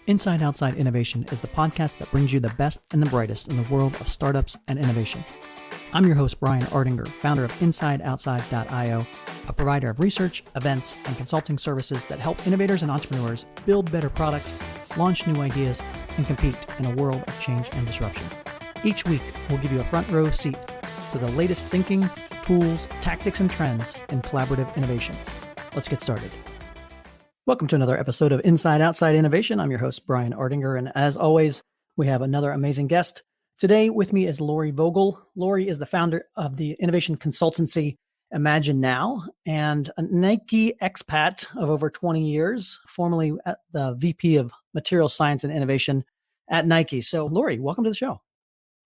Inside Outside Innovation is the podcast that brings you the best and the brightest in the world of startups and innovation. I'm your host, Brian Ardinger, founder of InsideOutside.io, a provider of research, events, and consulting services that help innovators and entrepreneurs build better products, launch new ideas, and compete in a world of change and disruption. Each week, we'll give you a front row seat to the latest thinking, tools, tactics, and trends in collaborative innovation. Let's get started. Welcome to another episode of Inside Outside Innovation. I'm your host, Brian Ardinger, and as always, we have another amazing guest. Today with me is Lorrie Vogel. Lorrie is the founder of the innovation consultancy ImagineNOW and a Nike expat of over 20 years, formerly at the VP of Material Science and Innovation at Nike. So Lorrie, welcome to the show.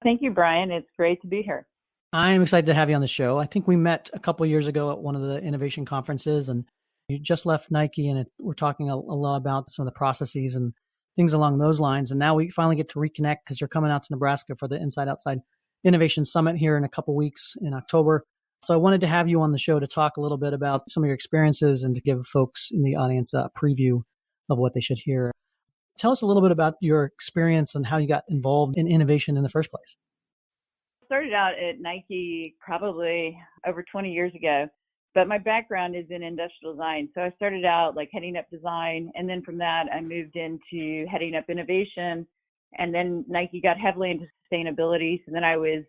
Thank you, Brian. It's great to be here. I'm excited to have you on the show. I think we met a couple of years ago at one of the innovation conferences, and you just left Nike, and we're talking a lot about some of the processes and things along those lines. And now we finally get to reconnect because you're coming out to Nebraska for the Inside Outside Innovation Summit here in a couple of weeks in October. So I wanted to have you on the show to talk a little bit about some of your experiences and to give folks in the audience a preview of what they should hear. Tell us a little bit about your experience and how you got involved in innovation in the first place. I started out at Nike probably over 20 years ago. But my background is in industrial design. So I started out like heading up design. And then from that, I moved into heading up innovation. And then Nike got heavily into sustainability. So then I was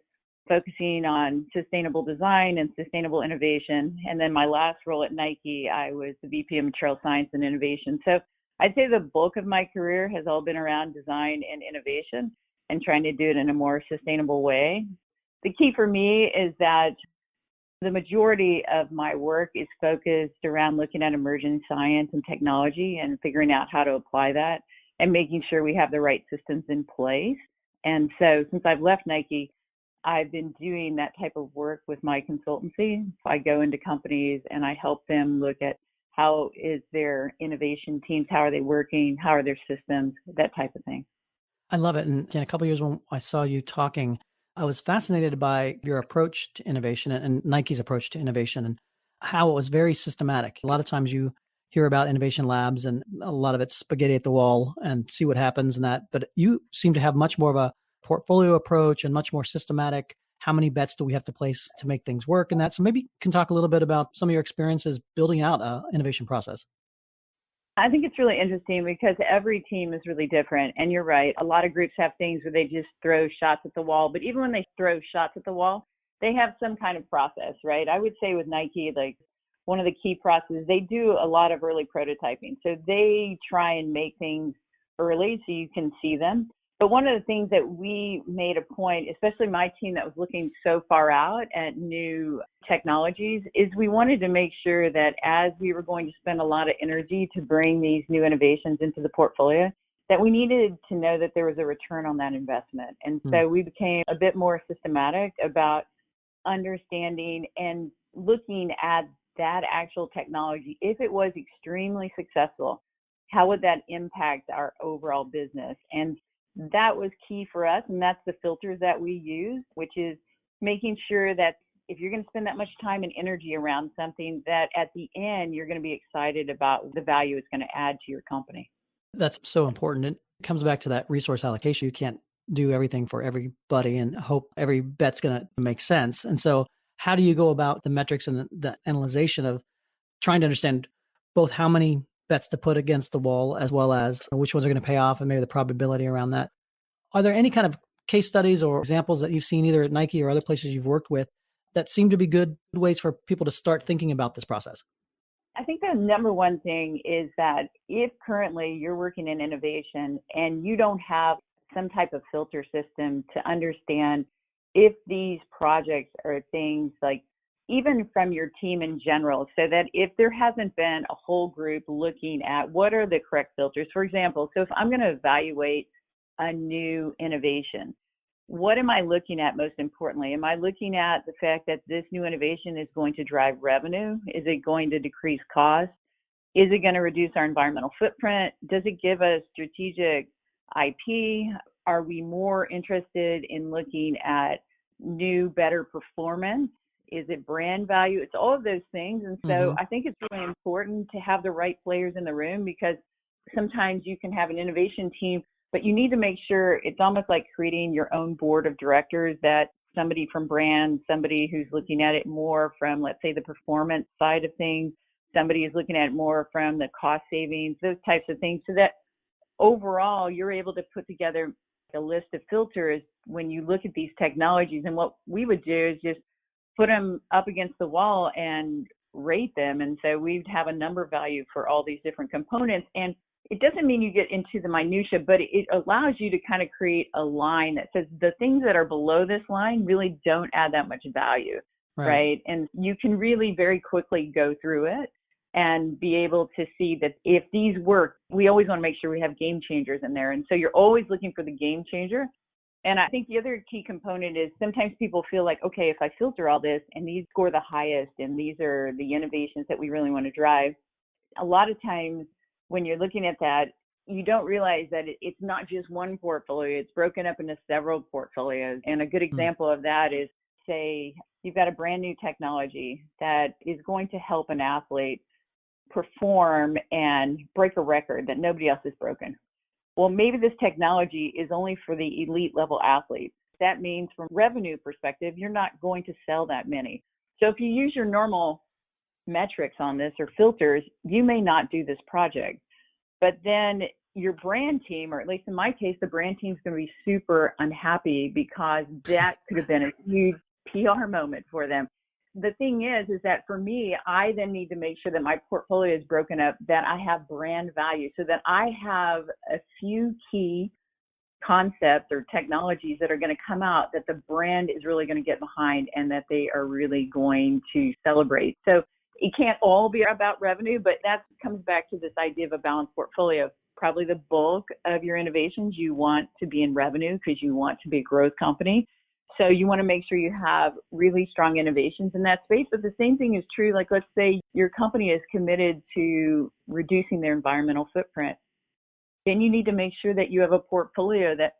focusing on sustainable design and sustainable innovation. And then my last role at Nike, I was the VP of Material Science and Innovation. So I'd say the bulk of my career has all been around design and innovation and trying to do it in a more sustainable way. The key for me is that the majority of my work is focused around looking at emerging science and technology and figuring out how to apply that and making sure we have the right systems in place. And so since I've left Nike, I've been doing that type of work with my consultancy. So I go into companies and I help them look at how is their innovation teams, how are they working, how are their systems, that type of thing. I love it. And in a couple of years when I saw you talking, I was fascinated by your approach to innovation and Nike's approach to innovation and how it was very systematic. A lot of times you hear about innovation labs and a lot of it's spaghetti at the wall and see what happens and that, but you seem to have much more of a portfolio approach and much more systematic. How many bets do we have to place to make things work and that? So maybe you can talk a little bit about some of your experiences building out an innovation process. I think it's really interesting because every team is really different. And you're right. A lot of groups have things where they just throw shots at the wall. But even when they throw shots at the wall, they have some kind of process, right? I would say with Nike, like one of the key processes, they do a lot of early prototyping. So they try and make things early so you can see them. But one of the things that we made a point, especially my team that was looking so far out at new technologies, is we wanted to make sure that as we were going to spend a lot of energy to bring these new innovations into the portfolio, that we needed to know that there was a return on that investment. And so we became a bit more systematic about understanding and looking at that actual technology. If it was extremely successful, how would that impact our overall business? And that was key for us, and that's the filters that we use, which is making sure that if you're going to spend that much time and energy around something, that at the end, you're going to be excited about the value it's going to add to your company. That's so important. It comes back to that resource allocation. You can't do everything for everybody and hope every bet's going to make sense. And so how do you go about the metrics and the analyzation of trying to understand both how many bets to put against the wall, as well as which ones are going to pay off and maybe the probability around that? Are there any kind of case studies or examples that you've seen either at Nike or other places you've worked with that seem to be good ways for people to start thinking about this process? I think the number one thing is that if currently you're working in innovation and you don't have some type of filter system to understand if these projects are things like even from your team in general, so that if there hasn't been a whole group looking at what are the correct filters, for example, so if I'm going to evaluate a new innovation, what am I looking at most importantly? Am I looking at the fact that this new innovation is going to drive revenue? Is it going to decrease costs? Is it going to reduce our environmental footprint? Does it give us strategic IP? Are we more interested in looking at new, better performance? Is it brand value? It's all of those things. And so I think it's really important to have the right players in the room, because sometimes you can have an innovation team, but you need to make sure it's almost like creating your own board of directors, that somebody from brand, somebody who's looking at it more from, let's say, the performance side of things, somebody who's looking at it more from the cost savings, those types of things, so that overall you're able to put together a list of filters when you look at these technologies. And what we would do is just put them up against the wall and rate them. And so we'd have a number value for all these different components. And it doesn't mean you get into the minutia, but it allows you to kind of create a line that says the things that are below this line really don't add that much value, right? And you can really very quickly go through it and be able to see that if these work, we always want to make sure we have game changers in there. And so you're always looking for the game changer. And I think the other key component is sometimes people feel like, okay, if I filter all this and these score the highest and these are the innovations that we really want to drive, a lot of times when you're looking at that, you don't realize that it's not just one portfolio, it's broken up into several portfolios. And a good example of that is, say, you've got a brand new technology that is going to help an athlete perform and break a record that nobody else has broken. Well, maybe this technology is only for the elite level athletes. That means from revenue perspective, you're not going to sell that many. So if you use your normal metrics on this or filters, you may not do this project. But then your brand team, or at least in my case, the brand team is going to be super unhappy because that could have been a huge PR moment for them. The thing is that for me, I then need to make sure that my portfolio is broken up, that I have brand value, so that I have a few key concepts or technologies that are going to come out that the brand is really going to get behind and that they are really going to celebrate. So it can't all be about revenue, but that comes back to this idea of a balanced portfolio. Probably the bulk of your innovations you want to be in revenue because you want to be a growth company. So you want to make sure you have really strong innovations in that space. But the same thing is true, like let's say your company is committed to reducing their environmental footprint. Then you need to make sure that you have a portfolio that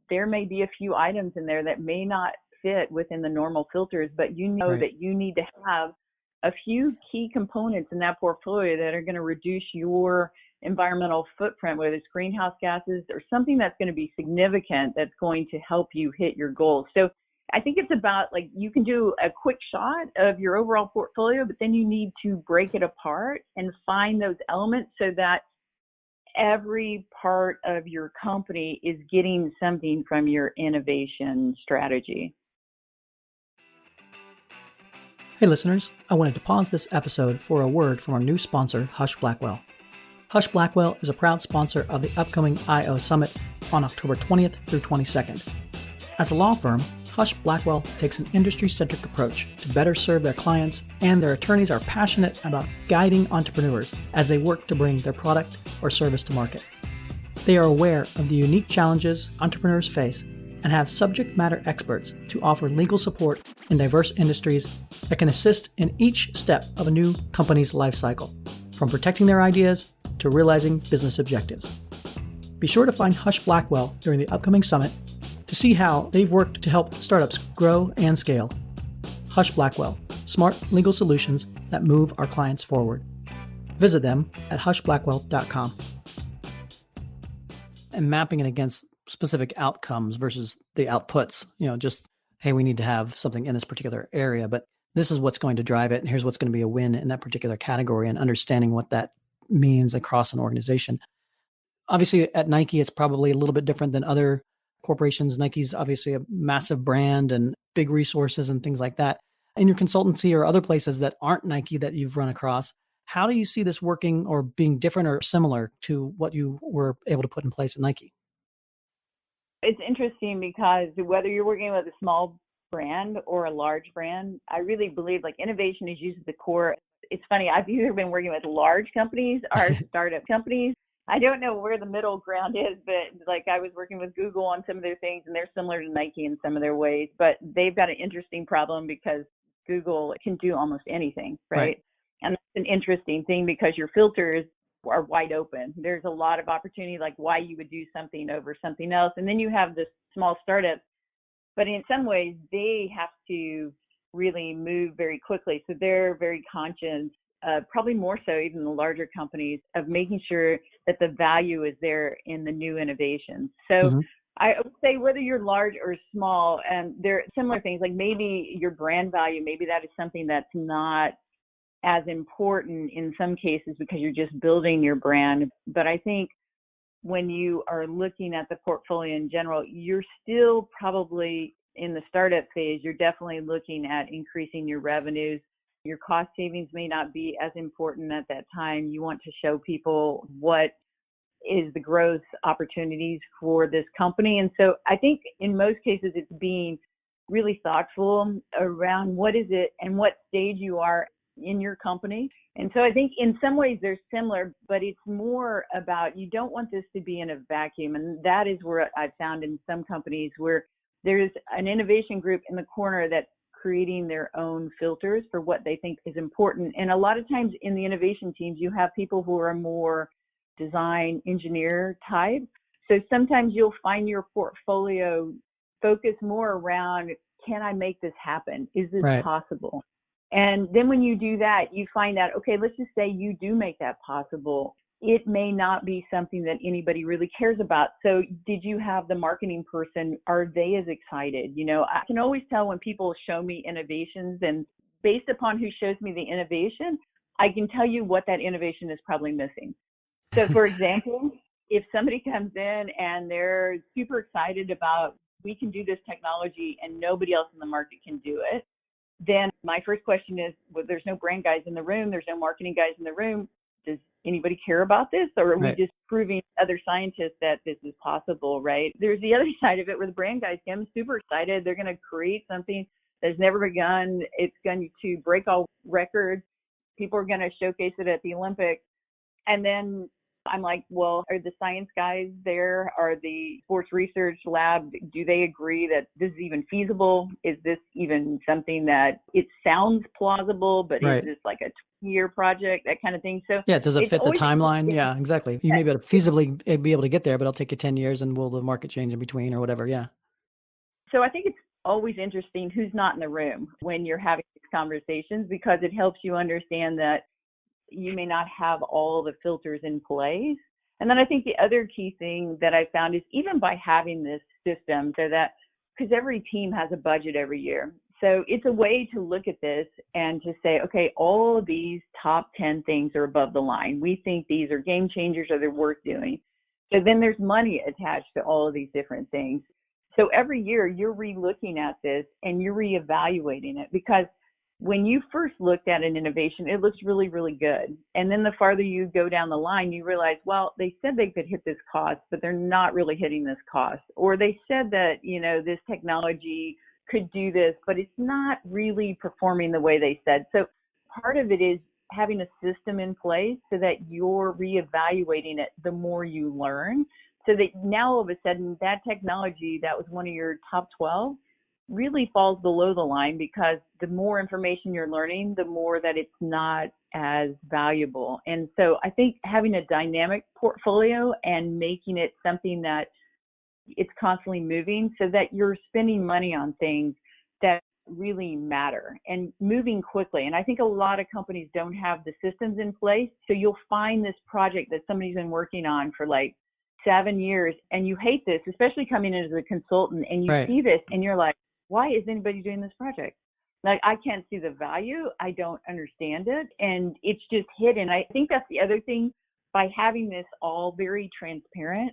there may be a few items in there that may not fit within the normal filters, but you know that you need to have a few key components in that portfolio that are going to reduce your environmental footprint, whether it's greenhouse gases or something that's going to be significant that's going to help you hit your goals. So I think it's about, like, you can do a quick shot of your overall portfolio, but then you need to break it apart and find those elements so that every part of your company is getting something from your innovation strategy. Hey listeners, I wanted to pause this episode for a word from our new sponsor, Husch Blackwell. Husch Blackwell is a proud sponsor of the upcoming I/O Summit on October 20th through 22nd. As a law firm, Husch Blackwell takes an industry-centric approach to better serve their clients, and their attorneys are passionate about guiding entrepreneurs as they work to bring their product or service to market. They are aware of the unique challenges entrepreneurs face and have subject matter experts to offer legal support in diverse industries that can assist in each step of a new company's life cycle, from protecting their ideas to realizing business objectives. Be sure to find Husch Blackwell during the upcoming summit to see how they've worked to help startups grow and scale. Husch Blackwell, smart legal solutions that move our clients forward. Visit them at huschblackwell.com. And mapping it against specific outcomes versus the outputs, just, hey, we need to have something in this particular area, but this is what's going to drive it, and here's what's going to be a win in that particular category, and understanding what that means across an organization. Obviously, at Nike, it's probably a little bit different than other corporations. Nike's obviously a massive brand and big resources and things like that. In your consultancy or other places that aren't Nike that you've run across, how do you see this working or being different or similar to what you were able to put in place at Nike? It's interesting because whether you're working with a small brand or a large brand, I really believe like innovation is used at the core. It's funny, I've either been working with large companies or startup companies. I don't know where the middle ground is, but like I was working with Google on some of their things, and they're similar to Nike in some of their ways, but they've got an interesting problem because Google can do almost anything, right? And that's an interesting thing because your filters are wide open. There's a lot of opportunity, like why you would do something over something else. And then you have this small startup, but in some ways they have to really move very quickly. So they're very conscious probably more so even the larger companies, of making sure that the value is there in the new innovations. So Mm-hmm. I would say whether you're large or small, there are similar things, like maybe your brand value, maybe that is something that's not as important in some cases because you're just building your brand. But I think when you are looking at the portfolio in general, you're still probably in the startup phase. You're definitely looking at increasing your revenues. Your cost savings may not be as important at that time. You want to show people what is the growth opportunities for this company. And so I think in most cases, it's being really thoughtful around what is it and what stage you are in your company. And so I think in some ways they're similar, but it's more about, you don't want this to be in a vacuum. And that is where I've found in some companies where there's an innovation group in the corner that's creating their own filters for what they think is important. And a lot of times in the innovation teams, you have people who are more design engineer type. So sometimes you'll find your portfolio focus more around, can I make this happen? Is this Right. possible? And then when you do that, you find out, okay, let's just say you do make that possible. It may not be something that anybody really cares about. So did you have the marketing person? Are they as excited? You know, I can always tell when people show me innovations, and based upon who shows me the innovation, I can tell you what that innovation is probably missing. So for example, if somebody comes in and they're super excited about, we can do this technology and nobody else in the market can do it, then my first question is, well, there's no brand guys in the room, there's no marketing guys in the room. Does anybody care about this? Or are we Right. just proving to other scientists that this is possible, right? There's the other side of it where the brand guys come super excited. They're going to create something that's never begun. It's going to break all records. People are going to showcase it at the Olympics. And then I'm like, well, are the science guys there? Are the sports research lab, do they agree that this is even feasible? Is this even something that it sounds plausible, but Right. is this like a 2-year project, that kind of thing? So Yeah. Does it it's fit the always timeline? Yeah, exactly. You may be able to feasibly be able to get there, but it'll take you 10 years, and will the market change in between or whatever? Yeah. So I think it's always interesting who's not in the room when you're having these conversations, because it helps you understand that you may not have all the filters in place. And then I think the other key thing that I found is, even by having this system, so that, because every team has a budget every year. So it's a way to look at this and to say, okay, all of these top 10 things are above the line. We think these are game changers, or they're worth doing. So then there's money attached to all of these different things. So every year you're re-looking at this and you're reevaluating it, because when you first looked at an innovation, it looks really, really good. And then the farther you go down the line, you realize, well, they said they could hit this cost, but they're not really hitting this cost. Or they said that, you know, this technology could do this, but it's not really performing the way they said. So part of it is having a system in place so that you're reevaluating it the more you learn, so that now all of a sudden that technology that was one of your top 12 really falls below the line, because the more information you're learning, the more that it's not as valuable. And so I think having a dynamic portfolio and making it something that it's constantly moving, so that you're spending money on things that really matter and moving quickly. And I think a lot of companies don't have the systems in place. So you'll find this project that somebody's been working on for like 7 years, and you hate this, especially coming in as a consultant, and you Right. see this and you're like, why is anybody doing this project? Like, I can't see the value. I don't understand it. And it's just hidden. I think that's the other thing, by having this all very transparent.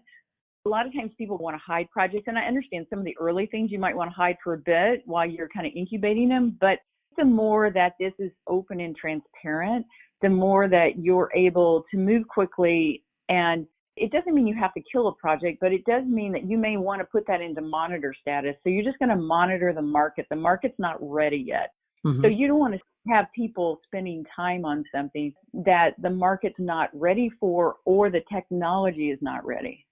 A lot of times people want to hide projects, and I understand some of the early things you might want to hide for a bit while you're kind of incubating them. But the more that this is open and transparent, the more that you're able to move quickly. And it doesn't mean you have to kill a project, but it does mean that you may want to put that into monitor status. So you're just going to monitor the market. The market's not ready yet. Mm-hmm. So you don't want to have people spending time on something that the market's not ready for, or the technology is not ready.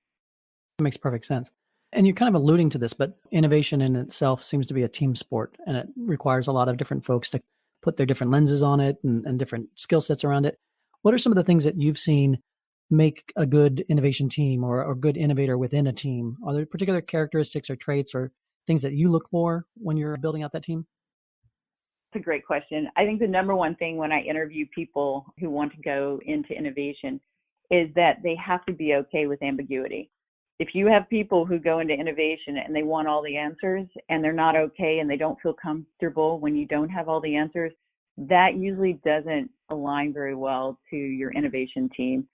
That makes perfect sense. And you're kind of alluding to this, but innovation in itself seems to be a team sport, and it requires a lot of different folks to put their different lenses on it and different skill sets around it. What are some of the things that you've seen make a good innovation team, or a good innovator within a team? Are there particular characteristics or traits or things that you look for when you're building out that team? It's a great question. I think the number one thing when I interview people who want to go into innovation is that they have to be okay with ambiguity. If you have people who go into innovation and they want all the answers and they're not okay and they don't feel comfortable when you don't have all the answers, that usually doesn't align very well to your innovation team.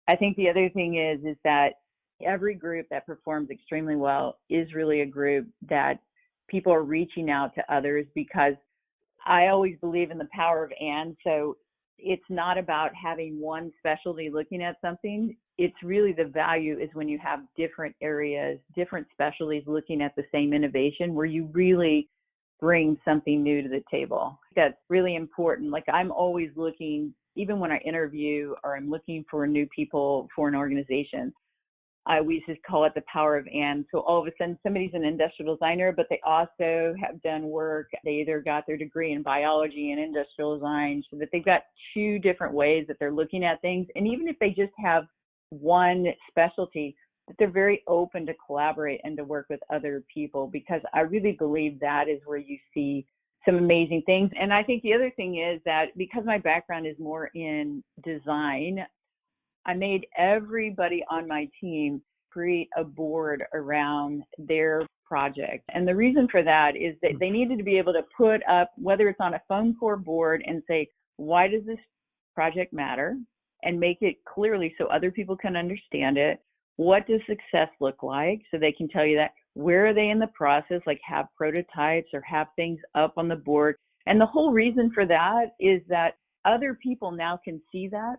I think the other thing is that every group that performs extremely well is really a group that people are reaching out to others, because I always believe in the power of and. So it's not about having one specialty looking at something. It's really the value is when you have different areas, different specialties looking at the same innovation, where you really bring something new to the table. That's really important. Like, I'm always looking, even when I interview or I'm looking for new people for an organization, we just call it the power of and. So all of a sudden somebody's an industrial designer, but they also have done work. They either got their degree in biology and industrial design, so that they've got two different ways that they're looking at things. And even if they just have one specialty, that they're very open to collaborate and to work with other people, because I really believe that is where you see some amazing things. And I think the other thing is that because my background is more in design, I made everybody on my team create a board around their project. And the reason for that is that they needed to be able to put up, whether it's on a foam core board, and say, why does this project matter? And make it clearly so other people can understand it. What does success look like? So they can tell you that. Where are they in the process? Like, have prototypes or have things up on the board. And the whole reason for that is that other people now can see that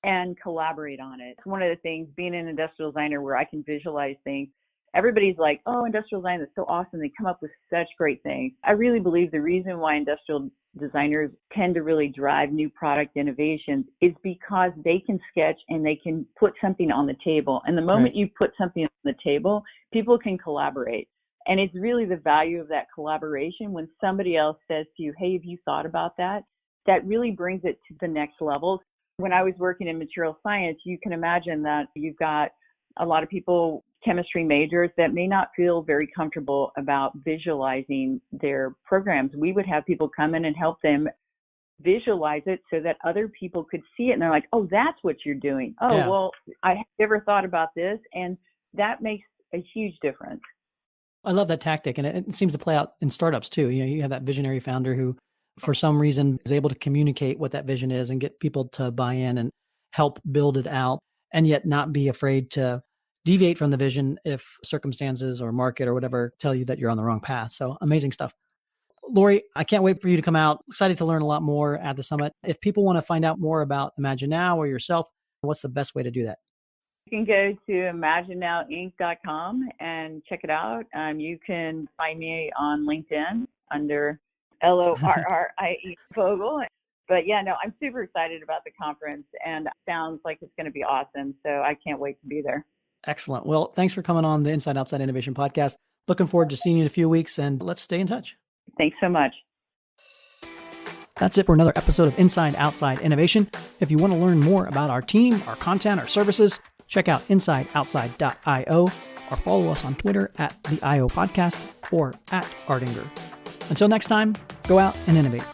and collaborate on it. It's one of the things, being an industrial designer, where I can visualize things. Everybody's like, oh, industrial design is so awesome. They come up with such great things. I really believe the reason why industrial designers tend to really drive new product innovations is because they can sketch and they can put something on the table. And the moment you put something on the table, people can collaborate. And it's really the value of that collaboration when somebody else says to you, hey, have you thought about that? That really brings it to the next level. When I was working in material science, you can imagine that you've got a lot of people, chemistry majors, that may not feel very comfortable about visualizing their programs. We would have people come in and help them visualize it so that other people could see it. And they're like, oh, that's what you're doing. Oh, yeah. Well, I never thought about this. And that makes a huge difference. I love that tactic. And it seems to play out in startups too. You know, you have that visionary founder who, for some reason, is able to communicate what that vision is and get people to buy in and help build it out, and yet not be afraid to deviate from the vision if circumstances or market or whatever tell you that you're on the wrong path. So amazing stuff. Lorrie, I can't wait for you to come out. Excited to learn a lot more at the summit. If people want to find out more about ImagineNOW or yourself, what's the best way to do that? You can go to ImagineNOWinc.com and check it out. You can find me on LinkedIn under Lorrie Vogel. But yeah, no, I'm super excited about the conference, and it sounds like it's going to be awesome. So I can't wait to be there. Excellent. Well, thanks for coming on the Inside Outside Innovation podcast. Looking forward to seeing you in a few weeks, and let's stay in touch. Thanks so much. That's it for another episode of Inside Outside Innovation. If you want to learn more about our team, our content, our services, check out InsideOutside.io or follow us on Twitter at the IO Podcast or at Ardinger. Until next time, go out and innovate.